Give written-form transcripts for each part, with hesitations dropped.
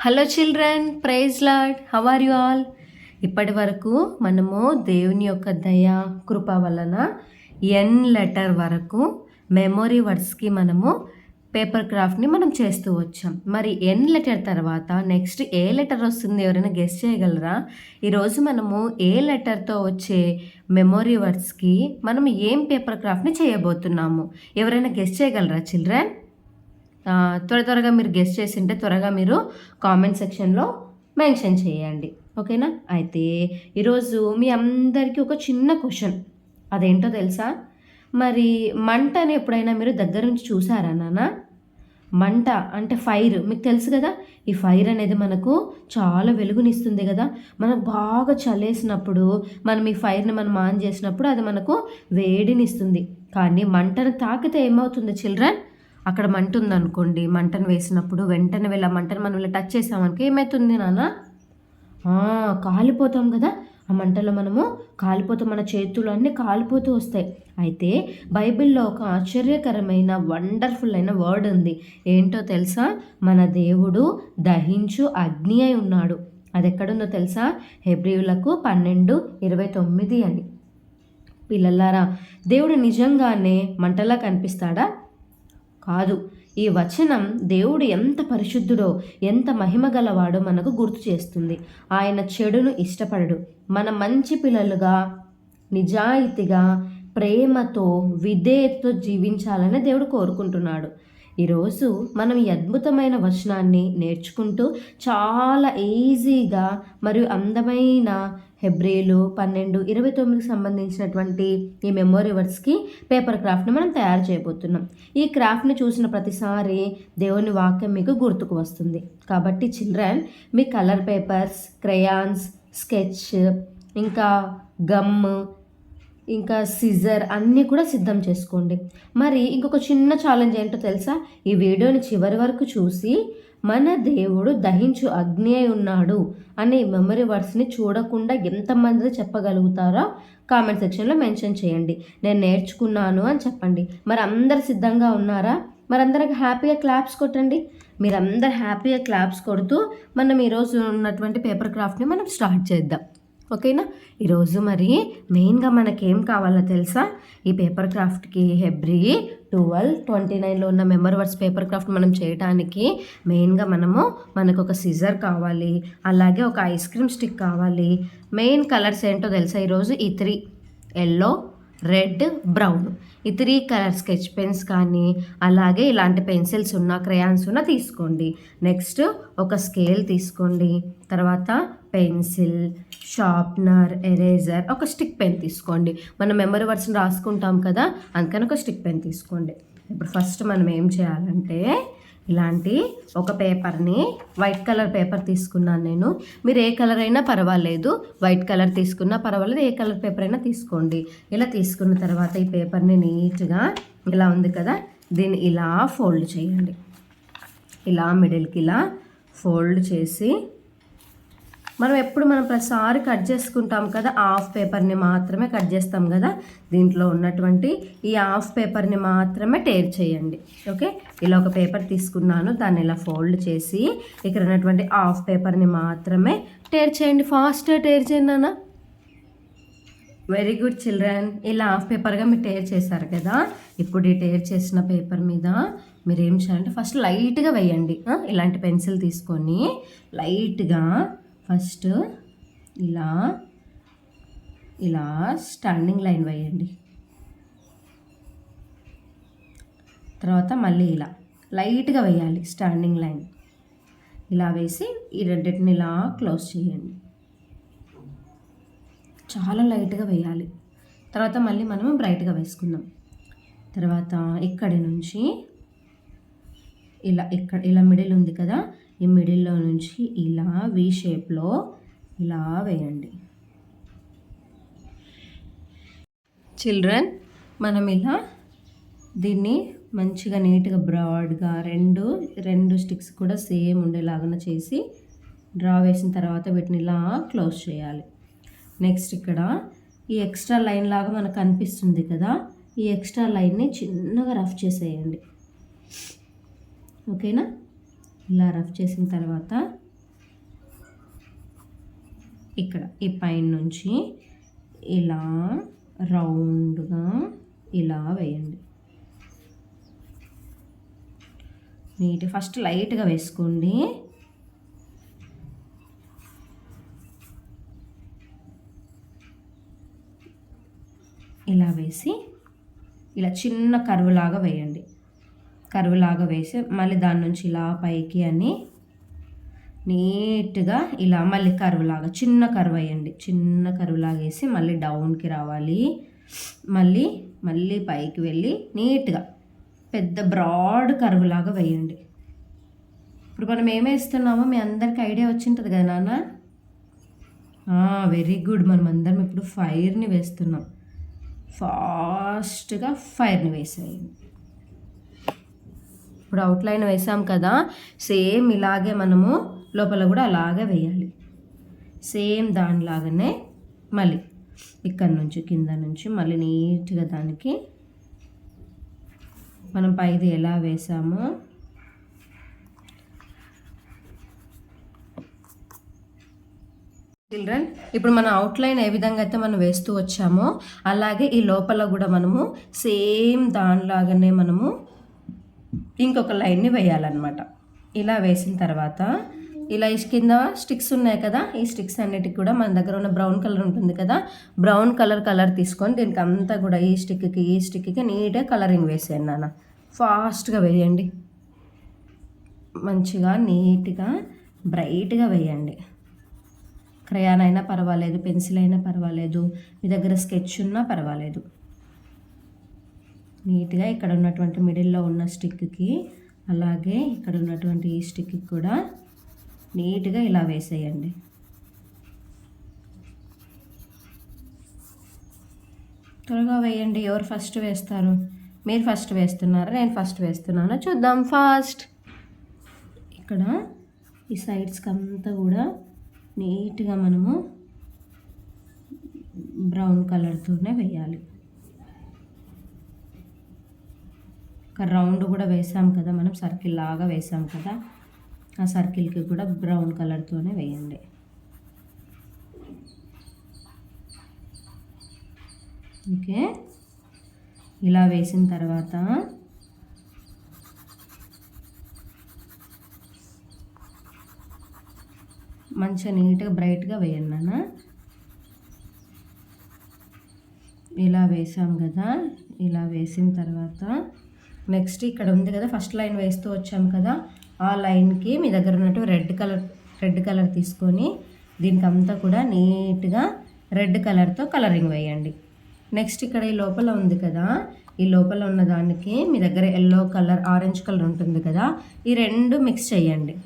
Hello children, praise Lord, how are you all? ఇప్పటి వరకు మనము దేవుని యొక్క దయ కృప వలన ఎన్ లెటర్ వరకు మెమొరీ వర్డ్స్కి మనము పేపర్ క్రాఫ్ట్ని మనం చేస్తూ వచ్చాం. మరి ఎన్ లెటర్ తర్వాత నెక్స్ట్ ఏ లెటర్ వస్తుంది? ఎవరైనా గెస్ చేయగలరా? ఈరోజు మనము ఏ లెటర్తో వచ్చే మెమొరీ వర్డ్స్కి మనం ఏం పేపర్ క్రాఫ్ట్ని చేయబోతున్నాము? ఎవరైనా గెస్ చేయగలరా చిల్డ్రన్? త్వరగా మీరు గెస్ట్ చేసింటే త్వరగా మీరు కామెంట్ సెక్షన్లో మెన్షన్ చేయండి, ఓకేనా? అయితే ఈరోజు మీ అందరికీ ఒక చిన్న క్వశ్చన్, అదేంటో తెలుసా? మరి మంటని ఎప్పుడైనా మీరు దగ్గర నుంచి చూసారా నాన్న? మంట అంటే ఫైర్, మీకు తెలుసు కదా. ఈ ఫైర్ అనేది మనకు చాలా వెలుగునిస్తుంది కదా. మనకు బాగా చలేసినప్పుడు మనం ఈ ఫైర్ని మనం ఆన్ చేసినప్పుడు అది మనకు వేడినిస్తుంది. కానీ మంటను తాకితే ఏమవుతుంది చిల్డ్రన్? అక్కడ మంట ఉందనుకోండి, మంటను వేసినప్పుడు వెంటనే వెళ్ళి ఆ మంటను మనం ఇలా టచ్ చేసామనుకో ఏమవుతుంది నాన్న? కాలిపోతాం కదా. ఆ మంటలో మనము కాలిపోతాం, మన చేతులు అన్నీ కాలిపోతూ వస్తాయి. అయితే బైబిల్లో ఒక ఆశ్చర్యకరమైన వండర్ఫుల్ అయిన వర్డ్ ఉంది. ఏంటో తెలుసా? మన దేవుడు దహించు అగ్ని అయి ఉన్నాడు. అది ఎక్కడుందో తెలుసా? హెబ్రీయులకు 12:29 అని. పిల్లలారా, దేవుడు నిజంగానే మంటలా కనిపిస్తాడా? కాదు. ఈ వచనం దేవుడు ఎంత పరిశుద్ధుడో, ఎంత మహిమ గలవాడో మనకు గుర్తు చేస్తుంది. ఆయన చెడును ఇష్టపడడు. మన మంచి పిల్లలుగా, నిజాయితీగా, ప్రేమతో, విధేయతతో జీవించాలని దేవుడు కోరుకుంటున్నాడు. ఈరోజు మనం ఈ అద్భుతమైన వచనాన్ని నేర్చుకుంటూ చాలా ఈజీగా మరియు అందమైన హెబ్రీలు 12:29 సంబంధించినటువంటి ఈ మెమొరీ వర్డ్స్కి పేపర్ క్రాఫ్ట్ని మనం తయారు చేయబోతున్నాం. ఈ క్రాఫ్ట్ని చూసిన ప్రతిసారి దేవుని వాక్యం మీకు గుర్తుకు వస్తుంది. కాబట్టి చిల్డ్రన్, మీ కలర్ పేపర్స్, క్రేయాన్స్, స్కెచ్, ఇంకా గమ్, ఇంకా సిజర్ అన్నీ కూడా సిద్ధం చేసుకోండి. మరి ఇంకొక చిన్న ఛాలెంజ్ ఏంటో తెలుసా? ఈ వీడియోని చివరి వరకు చూసి మన దేవుడు దహించు అగ్ని అయి ఉన్నాడు అనే మెమరీ వర్డ్స్ని చూడకుండా ఎంతమంది చెప్పగలుగుతారో కామెంట్ సెక్షన్లో మెన్షన్ చేయండి. నేను నేర్చుకున్నాను అని చెప్పండి. మరి అందరు సిద్ధంగా ఉన్నారా? మరి అందరికి హ్యాపీగా క్లాప్స్ కొట్టండి. మీరందరు హ్యాపీగా క్లాప్స్ కొడుతూ మనం ఈరోజు ఉన్నటువంటి పేపర్ క్రాఫ్ట్ని మనం స్టార్ట్ చేద్దాం, ఓకేనా? ఈరోజు మరి మెయిన్గా మనకేం కావాలో తెలుసా? ఈ పేపర్ క్రాఫ్ట్కి హెబ్రీ 12:29లో ఉన్న మెమరీ వర్డ్స్ పేపర్ క్రాఫ్ట్ మనం చేయడానికి మెయిన్గా మనకు ఒక సిజర్ కావాలి, అలాగే ఒక ఐస్ క్రీమ్ స్టిక్ కావాలి. మెయిన్ కలర్స్ ఏంటో తెలుసా? ఈరోజు ఈ 3 ఎల్లో, రెడ్, బ్రౌన్, ఈ 3 కలర్ స్కెచ్ పెన్స్ కానీ అలాగే ఇలాంటి పెన్సిల్స్ ఉన్న క్రేయాన్స్ ఉన్న తీసుకోండి. నెక్స్ట్ ఒక స్కేల్ తీసుకోండి. తర్వాత పెన్సిల్, షార్ప్నర్, ఎరేజర్, ఒక స్టిక్ పెన్ తీసుకోండి. మనం మెమరీ వర్డ్స్ని రాసుకుంటాం కదా, అందుకని ఒక స్టిక్ పెన్ తీసుకోండి. ఇప్పుడు ఫస్ట్ మనం ఏం చేయాలంటే ఇలాంటి ఒక పేపర్ని, వైట్ కలర్ పేపర్ తీసుకున్నాను నేను. మీరు ఏ కలర్ అయినా పర్వాలేదు, వైట్ కలర్ తీసుకున్నా పర్వాలేదు, ఏ కలర్ పేపర్ అయినా తీసుకోండి. ఇలా తీసుకున్న తర్వాత ఈ పేపర్ని నీట్గా ఇలా ఉంది కదా, దీన్ని ఇలా ఫోల్డ్ చేయండి. ఇలా మిడిల్కి ఇలా ఫోల్డ్ చేసి మనం ప్రతిసారి కట్ చేసుకుంటాం కదా, హాఫ్ పేపర్ని మాత్రమే కట్ చేస్తాం కదా, దీంట్లో ఉన్నటువంటి ఈ హాఫ్ పేపర్ని మాత్రమే టేర్ చేయండి, ఓకే? ఇలా ఒక పేపర్ తీసుకున్నాను, దాన్ని ఇలా ఫోల్డ్ చేసి ఇక్కడ ఉన్నటువంటి హాఫ్ పేపర్ని మాత్రమే టేర్ చేయండి. ఫాస్ట్గా టేర్ చేయండి నాన్న. Very good children. ఇలా హాఫ్ పేపర్గా మీరు టేర్ చేశారు కదా. ఇప్పుడు ఈ టేర్ చేసిన పేపర్ మీద మీరు ఏం చేయాలంటే ఫస్ట్ లైట్గా వేయండి. ఇలాంటి పెన్సిల్ తీసుకొని లైట్గా ఫస్ట్ ఇలా స్టాండింగ్ లైన్ వేయండి. తర్వాత మళ్ళీ ఇలా లైట్గా వేయాలి స్టాండింగ్ లైన్. ఇలా వేసి ఈ రెండింటిని ఇలా క్లోజ్ చేయండి. చాలా లైట్గా వేయాలి. తర్వాత మళ్ళీ మనము బ్రైట్గా వేసుకుందాం. తర్వాత ఇక్కడి నుంచి ఇలా మిడిల్ ఉంది కదా, ఈ మిడిల్లో నుంచి ఇలా వి షేప్లో ఇలా వేయండి. చిల్డ్రన్, మనం ఇలా దీన్ని మంచిగా నీట్గా బ్రాడ్గా రెండు స్టిక్స్ కూడా సేమ్ ఉండేలాగా చేసి డ్రా వేసిన తర్వాత వీటిని ఇలా క్లోజ్ చేయాలి. నెక్స్ట్ ఇక్కడ ఈ ఎక్స్ట్రా లైన్ లాగా మనకు కనిపిస్తుంది కదా, ఈ ఎక్స్ట్రా లైన్ని చిన్నగా రఫ్ చేసేయండి, ఓకేనా? ఇలా రఫ్ చేసిన తర్వాత ఇక్కడ ఈ పైన నుంచి ఇలా రౌండ్గా ఇలా వేయండి. ఫస్ట్ లైట్గా వేసుకోండి. ఇలా వేసి ఇలా చిన్న కరువులాగా వేయండి. కరువులాగా వేసి మళ్ళీ దాని నుంచి ఇలా పైకి అని నీట్గా ఇలా మళ్ళీ కరువులాగా చిన్న కరువు వేయండి. చిన్న కరువులాగా వేసి మళ్ళీ డౌన్కి రావాలి. మళ్ళీ పైకి వెళ్ళి నీట్గా పెద్ద బ్రాడ్ కరువులాగా వేయండి. ఇప్పుడు మనం ఏమేస్తున్నామో మీ అందరికీ ఐడియా వచ్చింటుంది కదా నాన్న? Very good. మనం అందరం ఇప్పుడు ఫైర్ని వేస్తున్నాం. ఫాస్ట్గా ఫైర్ని వేసేయండి. ఇప్పుడు అవుట్లైన్ వేసాం కదా, సేమ్ ఇలాగే మనము లోపల కూడా అలాగే వేయాలి. సేమ్ దానిలాగానే మళ్ళీ ఇక్కడ నుంచి కింద నుంచి మళ్ళీ నీట్గా దానికి మనం పైది ఎలా వేసామో చిల్డ్రన్, ఇప్పుడు మన అవుట్లైన్ ఏ విధంగా అయితే మనం వేస్తూ వచ్చామో అలాగే ఈ లోపల కూడా మనము సేమ్ దానిలాగానే మనము ఇంకొక లైన్ని వేయాలన్నమాట. ఇలా వేసిన తర్వాత ఇలా కింద స్టిక్స్ ఉన్నాయి కదా, ఈ స్టిక్స్ అన్నిటికి కూడా మన దగ్గర ఉన్న బ్రౌన్ కలర్ ఉంటుంది కదా, బ్రౌన్ కలర్ తీసుకొని దీనికి అంతా కూడా ఈ స్టిక్కి నీట్గా కలరింగ్ వేసేయండి నాన్న. ఫాస్ట్గా వేయండి. మంచిగా నీట్గా బ్రైట్గా వేయండి. క్రయాన్ అయినా పర్వాలేదు, పెన్సిల్ అయినా పర్వాలేదు, మీ దగ్గర స్కెచ్ ఉన్నా పర్వాలేదు. నీట్గా ఇక్కడ ఉన్నటువంటి మిడిల్లో ఉన్న స్టిక్కి అలాగే ఇక్కడ ఉన్నటువంటి ఈ స్టిక్కి కూడా నీట్గా ఇలా వేసేయండి. త్వరగా వేయండి. ఎవరు ఫస్ట్ వేస్తారు? మీరు ఫస్ట్ వేస్తున్నారా, నేను ఫస్ట్ వేస్తున్నానా? చూద్దాం. ఫాస్ట్. ఇక్కడ ఈ సైడ్స్కి అంతా కూడా నీట్గా మనము బ్రౌన్ కలర్తోనే వేయాలి. ఒక రౌండ్ కూడా వేసాం కదా మనం, సర్కిల్ లాగా వేసాం కదా, ఆ సర్కిల్కి కూడా బ్రౌన్ కలర్తోనే వేయండి. ఓకే, ఇలా వేసిన తర్వాత మంచిగా నీట్గా బ్రైట్గా వేయండి నాన్న. ఇలా వేసాం కదా, ఇలా వేసిన తర్వాత నెక్స్ట్ ఇక్కడ ఉంది కదా, ఫస్ట్ లైన్ వేస్తూ వచ్చాం కదా, ఆ లైన్కి మీ దగ్గర ఉన్నట్టు రెడ్ కలర్ తీసుకొని దీనికి అంతా కూడా నీట్గా రెడ్ కలర్తో కలరింగ్ వేయండి. నెక్స్ట్ ఇక్కడ ఈ లోపల ఉంది కదా, ఈ లోపల ఉన్న దానికి మీ దగ్గర ఎల్లో కలర్, ఆరెంజ్ కలర్ ఉంటుంది కదా, ఈ రెండు మిక్స్ చేయండి.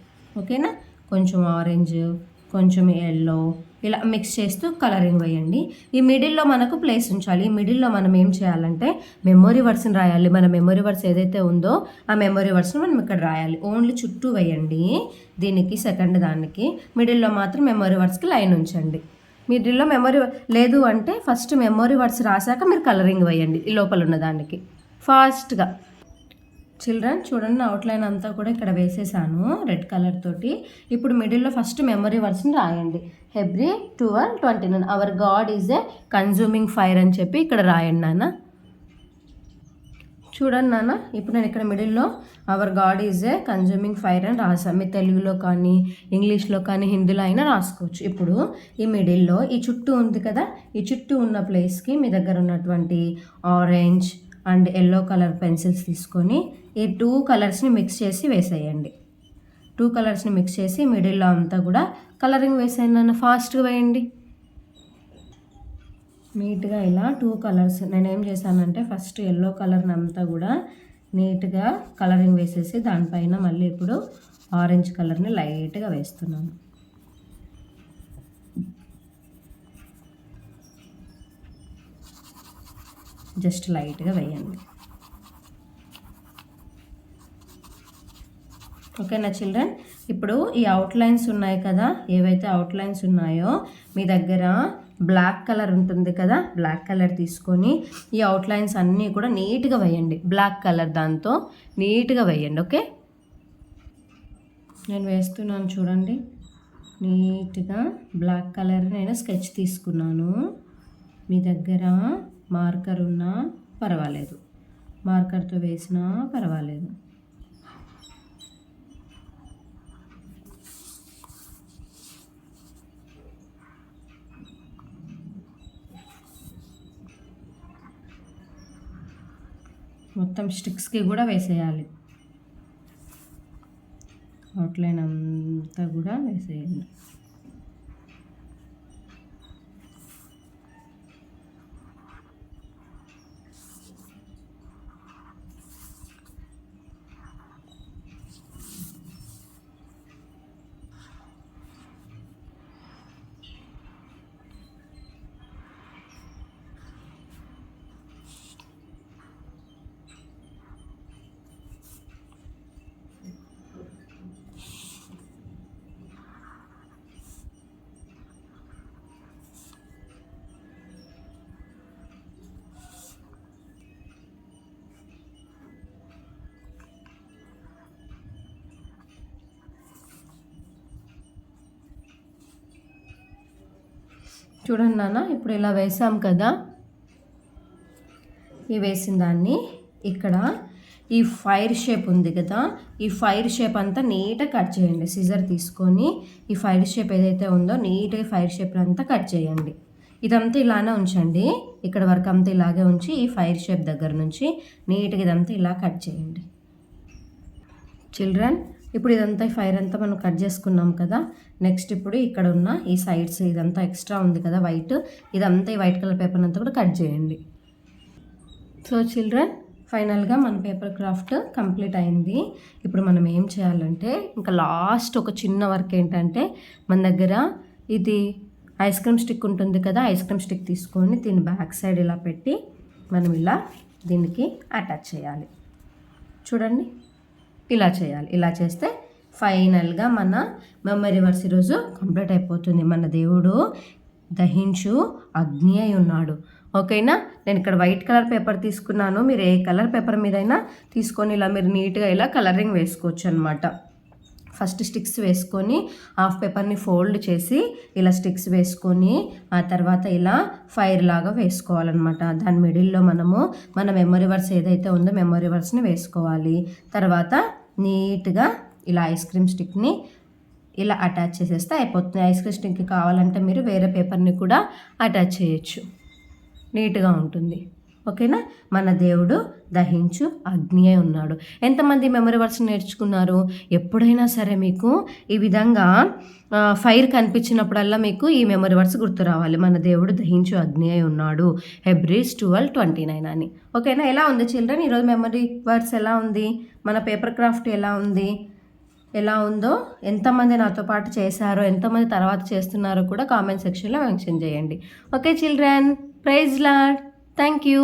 ఓకేనా? కొంచెం ఆరెంజ్, కొంచెం ఎల్లో, ఇలా మిక్స్ చేస్తూ కలరింగ్ వేయండి. ఈ మిడిల్లో మనకు ప్లేస్ ఉంచాలి. ఈ మిడిల్లో మనం ఏం చేయాలంటే మెమొరీ వర్డ్స్ని రాయాలి. మన మెమొరీ వర్డ్స్ ఏదైతే ఉందో ఆ మెమొరీ వర్డ్స్ని మనం ఇక్కడ రాయాలి. ఓన్లీ చుట్టూ వేయండి. దీనికి సెకండ్ దానికి మిడిల్లో మాత్రం మెమొరీ వర్డ్స్కి లైన్ ఉంచండి. మిడిల్లో మెమొరీ లేదు అంటే ఫస్ట్ మెమొరీ వర్డ్స్ రాశాక మీరు కలరింగ్ వేయండి ఈ లోపల ఉన్న దానికి ఫాస్ట్గా. చిల్డ్రన్ చూడండి, అవుట్లైన్ అంతా కూడా ఇక్కడ వేసేసాను రెడ్ కలర్ తోటి. ఇప్పుడు మిడిల్లో ఫస్ట్ మెమొరీ వర్డ్స్ని రాయండి. Hebrew 12:29 hour God is a consuming fire అని చెప్పి ఇక్కడ రాయండి నాన్న. చూడండి నాన్న, ఇప్పుడు నేను ఇక్కడ మిడిల్లో hour God is a consuming fire అని రాసాను. మీ తెలుగులో కానీ ఇంగ్లీష్లో కానీ హిందీలో అయినా రాసుకోవచ్చు. ఇప్పుడు ఈ మిడిల్లో ఈ చుట్టూ ఉంది కదా, ఈ చుట్టూ ఉన్న ప్లేస్కి మీ దగ్గర ఉన్నటువంటి orange and yellow colour pencils తీసుకొని ఈ 2 కలర్స్ని మిక్స్ చేసి వేసేయండి. 2 కలర్స్ని మిక్స్ చేసి మిడిల్లో అంతా కూడా కలరింగ్ వేసేయండి నన్ను. ఫాస్ట్గా వేయండి. నీట్గా ఇలా 2 కలర్స్ నేనేం చేశానంటే ఫస్ట్ ఎల్లో కలర్ని అంతా కూడా నీట్గా కలరింగ్ వేసేసి దానిపైన మళ్ళీ ఇప్పుడు ఆరెంజ్ కలర్ని లైట్గా వేస్తున్నాను. జస్ట్ లైట్గా వేయండి. ఓకేనా చిల్డ్రన్? ఇప్పుడు ఈ అవుట్లైన్స్ ఉన్నాయి కదా, ఏవైతే అవుట్లైన్స్ ఉన్నాయో మీ దగ్గర బ్లాక్ కలర్ ఉంటుంది కదా, బ్లాక్ కలర్ తీసుకొని ఈ అవుట్లైన్స్ అన్నీ కూడా నీట్గా వేయండి. బ్లాక్ కలర్ దాంతో నీట్గా వేయండి. ఓకే, నేను వేస్తున్నాను చూడండి. నీట్గా బ్లాక్ కలర్ నేను స్కెచ్ తీసుకున్నాను. మీ దగ్గర మార్కర్ ఉన్నా పర్వాలేదు, మార్కర్తో వేసినా పర్వాలేదు. మొత్తం స్టిక్స్కి కూడా వేసేయాలి, అవుట్లైన్ అంతా కూడా వేసేయండి. చూడండి నాన్న, ఇప్పుడు ఇలా వేసాం కదా, ఈ వేసిన దాన్ని ఇక్కడ ఈ ఫైర్ షేప్ ఉంది కదా, ఈ ఫైర్ షేప్ అంతా నీట్గా కట్ చేయండి. సిజర్ తీసుకొని ఈ ఫైర్ షేప్ ఏదైతే ఉందో నీట్గా ఫైర్ షేప్ అంతా కట్ చేయండి. ఇదంతా ఇలానే ఉంచండి, ఇక్కడ వరకు అంతా ఇలాగే ఉంచి ఈ ఫైర్ షేప్ దగ్గర నుంచి నీట్గా ఇదంతా ఇలా కట్ చేయండి. చిల్డ్రన్, ఇప్పుడు ఇదంతా ఫైర్ అంతా మనం కట్ చేసుకున్నాం కదా. నెక్స్ట్ ఇప్పుడు ఇక్కడ ఉన్న ఈ సైడ్స్ ఇదంతా ఎక్స్ట్రా ఉంది కదా వైట్, ఇదంతా ఈ వైట్ కలర్ పేపర్ అంతా కూడా కట్ చేయండి. సో చిల్డ్రన్, ఫైనల్గా మన పేపర్ క్రాఫ్ట్ కంప్లీట్ అయింది. ఇప్పుడు మనం ఏం చేయాలంటే ఇంకా లాస్ట్ ఒక చిన్న వర్క్ ఏంటంటే, మన దగ్గర ఇది ఐస్ క్రీమ్ స్టిక్ ఉంటుంది కదా, ఐస్ క్రీమ్ స్టిక్ తీసుకొని దీని బ్యాక్ సైడ్ ఇలా పెట్టి మనం ఇలా దీనికి అటాచ్ చేయాలి. చూడండి, ఇలా చేయాలి. ఇలా చేస్తే ఫైనల్గా మన మెమరీ వర్స్ ఈరోజు కంప్లీట్ అయిపోతుంది. మన దేవుడు దహించు అగ్ని అయి ఉన్నాడు. ఓకేనా, నేను ఇక్కడ వైట్ కలర్ పేపర్ తీసుకున్నాను. మీరు ఏ కలర్ పేపర్ మీదైనా తీసుకొని ఇలా మీరు నీట్గా ఇలా కలరింగ్ వేసుకోవచ్చు అనమాట. ఫస్ట్ స్టిక్స్ వేసుకొని హాఫ్ పేపర్ని ఫోల్డ్ చేసి ఇలా స్టిక్స్ వేసుకొని ఆ తర్వాత ఇలా ఫైర్ లాగా వేసుకోవాలన్నమాట. దాని మిడిల్లో మనము మన మెమరీ వర్స్ ఏదైతే ఉందో మెమరీ వర్స్ని వేసుకోవాలి. తర్వాత నీట్గా ఇలా ఐస్ క్రీమ్ స్టిక్ని ఇలా అటాచ్ చేసేస్తే అయిపోతుంది. ఐస్ క్రీమ్ స్టిక్కి కావాలంటే మీరు వేరే పేపర్ని కూడా అటాచ్ చేయొచ్చు, నీట్గా ఉంటుంది. ఓకేనా, మన దేవుడు దహించు అగ్ని అయి ఉన్నాడు. ఎంతమంది మెమరీ వర్స్ నేర్చుకున్నారు? ఎప్పుడైనా సరే మీకు ఈ విధంగా ఫైర్ కనిపించినప్పుడల్లా మీకు ఈ మెమరీ వర్స్ గుర్తు రావాలి. మన దేవుడు దహించు అగ్ని అయి ఉన్నాడు, హెబ్రీస్ 12:29 అని. ఓకేనా, ఎలా ఉంది చిల్డ్రన్ ఈరోజు మెమరీ వర్స్? ఎలా ఉంది మన పేపర్ క్రాఫ్ట్? ఎలా ఉంది? ఎలా ఉందో ఎంతమంది నాతో పాటు చేశారో, ఎంతమంది తర్వాత చేస్తున్నారో కూడా కామెంట్ సెక్షన్లో మెన్షన్ చేయండి. Okay children, praise Lord, thank you.